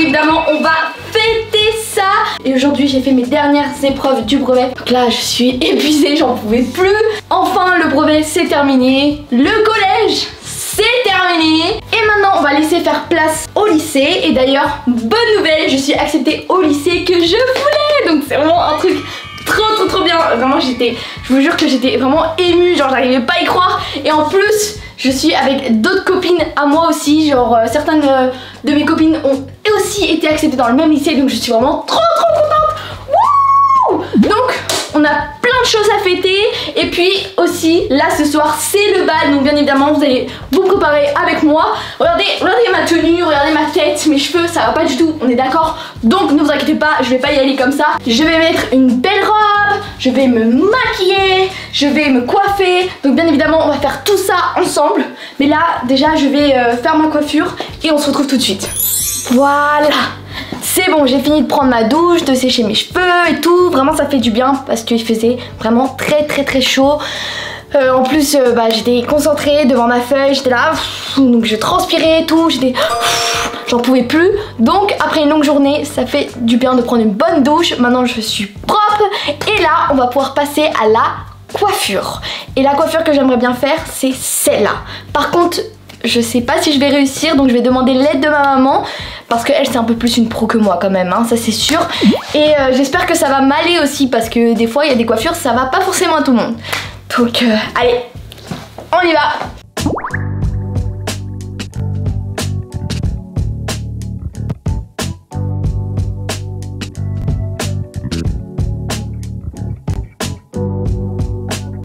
évidemment on va fêter ça. Et aujourd'hui j'ai fait mes dernières épreuves du brevet. Donc là je suis épuisée, j'en pouvais plus. Enfin le brevet c'est terminé, le collège c'est terminé. Et maintenant on va laisser faire place au lycée. Et d'ailleurs bonne nouvelle, je suis acceptée au lycée que je voulais. Donc c'est vraiment un truc trop bien. Vraiment je vous jure que j'étais vraiment émue, genre j'arrivais pas à y croire. Et en plus je suis avec d'autres copines à moi aussi, genre certaines de mes copines ont aussi été acceptées dans le même lycée. Donc je suis vraiment trop contente. Wouh! Donc on a plein de choses à fêter. Et puis aussi là ce soir c'est le bal. Donc bien évidemment vous allez vous préparer avec moi. Regardez ma tenue, regardez ma tête, mes cheveux, ça va pas du tout, on est d'accord. Donc ne vous inquiétez pas, je vais pas y aller comme ça. Je vais mettre une belle robe, je vais me maquiller, je vais me coiffer. Donc bien évidemment on va faire tout ça ensemble. Mais là déjà je vais faire ma coiffure et on se retrouve tout de suite. Voilà, c'est bon, j'ai fini de prendre ma douche, de sécher mes cheveux et tout. Vraiment ça fait du bien parce qu'il faisait vraiment très chaud. En plus j'étais concentrée devant ma feuille, j'étais là, donc je transpirais et tout, j'en pouvais plus. Donc après une longue journée ça fait du bien de prendre une bonne douche. Maintenant je suis propre et là on va pouvoir passer à la coiffure. Et la coiffure que j'aimerais bien faire c'est celle-là. Par contre je sais pas si je vais réussir, donc je vais demander l'aide de ma maman parce qu'elle c'est un peu plus une pro que moi quand même, hein, ça c'est sûr. Et j'espère que ça va m'aller aussi parce que des fois il y a des coiffures ça va pas forcément à tout le monde. Donc allez, on y va.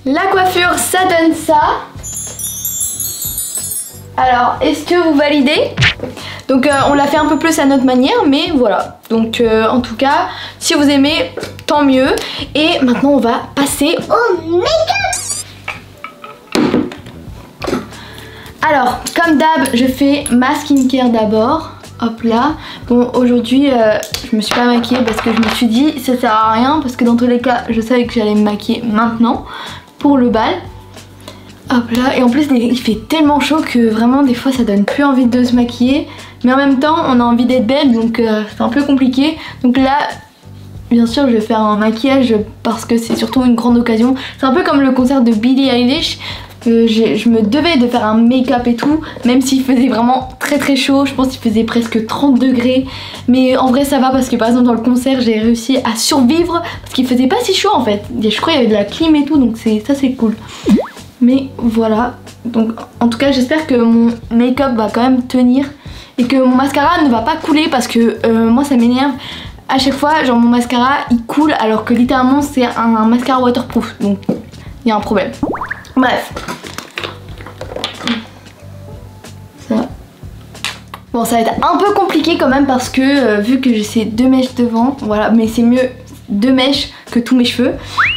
La coiffure ça donne ça. Alors est-ce que vous validez? Donc on l'a fait un peu plus à notre manière, mais voilà. Donc en tout cas si vous aimez tant mieux. Et maintenant on va passer au make-up. Alors comme d'hab je fais ma skincare d'abord. Hop là. Bon aujourd'hui je me suis pas maquillée parce que je me suis dit ça sert à rien, parce que dans tous les cas je savais que j'allais me maquiller maintenant pour le bal. Hop là, et en plus il fait tellement chaud que vraiment des fois ça donne plus envie de se maquiller. Mais en même temps on a envie d'être belle, donc c'est un peu compliqué. Donc là bien sûr je vais faire un maquillage parce que c'est surtout une grande occasion. C'est un peu comme le concert de Billie Eilish. Je me devais de faire un make-up et tout, même s'il faisait vraiment très chaud. Je pense qu'il faisait presque 30 degrés. Mais en vrai ça va parce que par exemple dans le concert j'ai réussi à survivre parce qu'il faisait pas si chaud en fait. Je crois qu'il y avait de la clim et tout, donc ça c'est cool. Mais voilà, donc en tout cas j'espère que mon make-up va quand même tenir et que mon mascara ne va pas couler parce que moi ça m'énerve. À chaque fois genre mon mascara il coule alors que littéralement c'est un mascara waterproof, donc il y a un problème. Bref. Ça. Bon ça va être un peu compliqué quand même parce que vu que j'ai ces deux mèches devant, voilà, mais c'est mieux deux mèches que tous mes cheveux.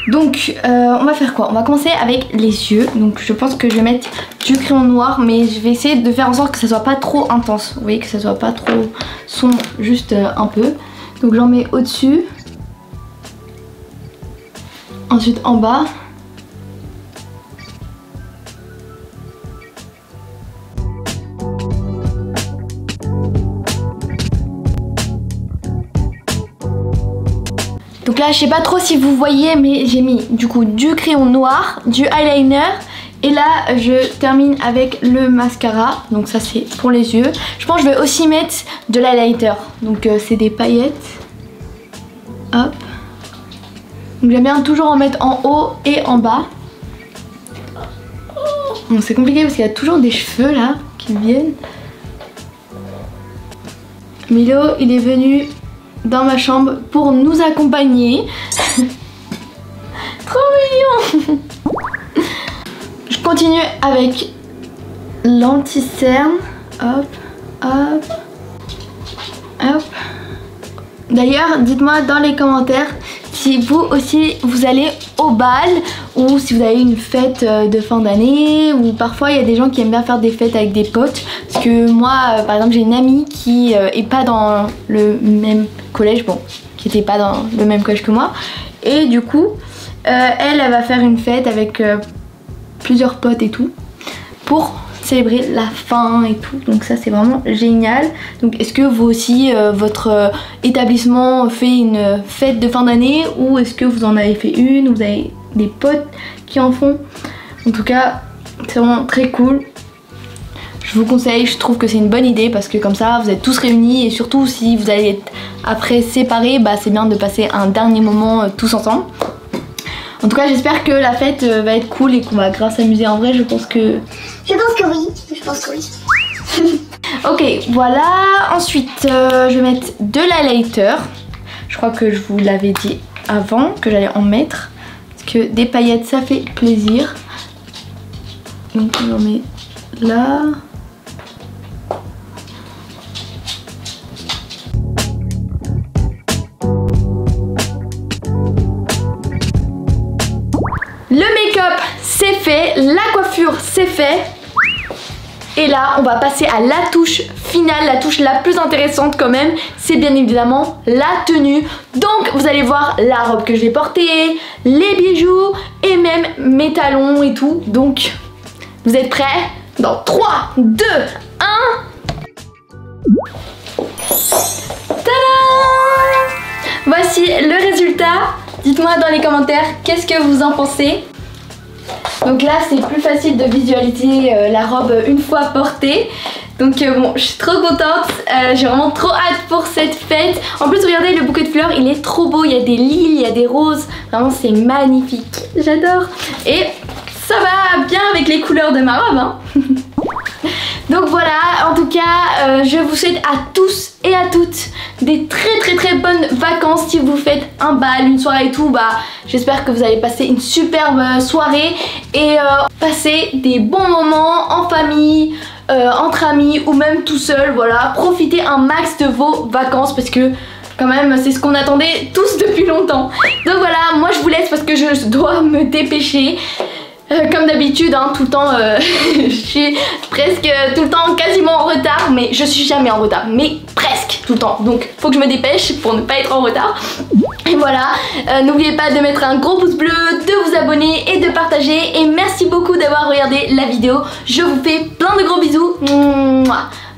Donc on va faire quoi? On va commencer avec les yeux. Donc je pense que je vais mettre du crayon noir, mais je vais essayer de faire en sorte que ça soit pas trop intense. Vous voyez, que ça soit pas trop sombre, juste un peu. Donc j'en mets au-dessus. Ensuite en bas. Donc là je sais pas trop si vous voyez, mais j'ai mis du coup du crayon noir, du eyeliner. Et là je termine avec le mascara. Donc ça c'est pour les yeux. Je pense que je vais aussi mettre de l'highlighter. Donc c'est des paillettes. Hop. Donc j'aime bien toujours en mettre en haut et en bas. Bon c'est compliqué parce qu'il y a toujours des cheveux là qui viennent. Milo il est venu dans ma chambre pour nous accompagner. Trop mignon. Je continue avec l'anti-cerne. Hop, hop, hop. D'ailleurs, dites-moi dans les commentaires si vous aussi vous allez au bal ou si vous avez une fête de fin d'année, ou parfois il y a des gens qui aiment bien faire des fêtes avec des potes. Parce que moi, par exemple, j'ai une amie qui est pas dans le même collège, bon, qui était pas dans le même collège que moi, et du coup, elle va faire une fête avec plusieurs potes et tout pour célébrer la fin et tout, donc ça c'est vraiment génial. Donc est-ce que vous aussi votre établissement fait une fête de fin d'année, ou est-ce que vous en avez fait une, ou vous avez des potes qui en font? En tout cas c'est vraiment très cool. Je vous conseille, je trouve que c'est une bonne idée parce que comme ça vous êtes tous réunis, et surtout si vous allez être après séparés, bah c'est bien de passer un dernier moment tous ensemble. En tout cas j'espère que la fête va être cool et qu'on va grave s'amuser. En vrai je pense que... Je pense que oui. Ok, voilà. Ensuite je vais mettre de l'highlighter. Je crois que je vous l'avais dit avant que j'allais en mettre, parce que des paillettes ça fait plaisir. Donc on en met là. Le make-up c'est fait, la coiffure c'est fait. Et là on va passer à la touche finale, la touche la plus intéressante quand même, c'est bien évidemment la tenue. Donc vous allez voir la robe que je vais porter, les bijoux et même mes talons et tout. Donc vous êtes prêts? Dans 3, 2, 1. Tadam! Voici le résultat. Dites-moi dans les commentaires qu'est-ce que vous en pensez. Donc là c'est plus facile de visualiser la robe une fois portée. Donc bon, je suis trop contente, j'ai vraiment trop hâte pour cette fête. En plus regardez, le bouquet de fleurs il est trop beau, il y a des lilies, il y a des roses. Vraiment c'est magnifique, j'adore. Et ça va bien avec les couleurs de ma robe hein. Donc voilà, en tout cas je vous souhaite à tous et à toutes des très bonnes vacances. Si vous faites un bal, une soirée et tout, bah j'espère que vous allez passer une superbe soirée et passer des bons moments en famille, entre amis ou même tout seul. Voilà, profitez un max de vos vacances parce que quand même c'est ce qu'on attendait tous depuis longtemps. Donc voilà, moi je vous laisse parce que je dois me dépêcher. Comme d'habitude, hein, tout le temps, je suis presque tout le temps quasiment en retard, mais je suis jamais en retard, mais presque tout le temps. Donc faut que je me dépêche pour ne pas être en retard. Et voilà, n'oubliez pas de mettre un gros pouce bleu, de vous abonner et de partager. Et merci beaucoup d'avoir regardé la vidéo. Je vous fais plein de gros bisous.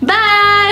Bye!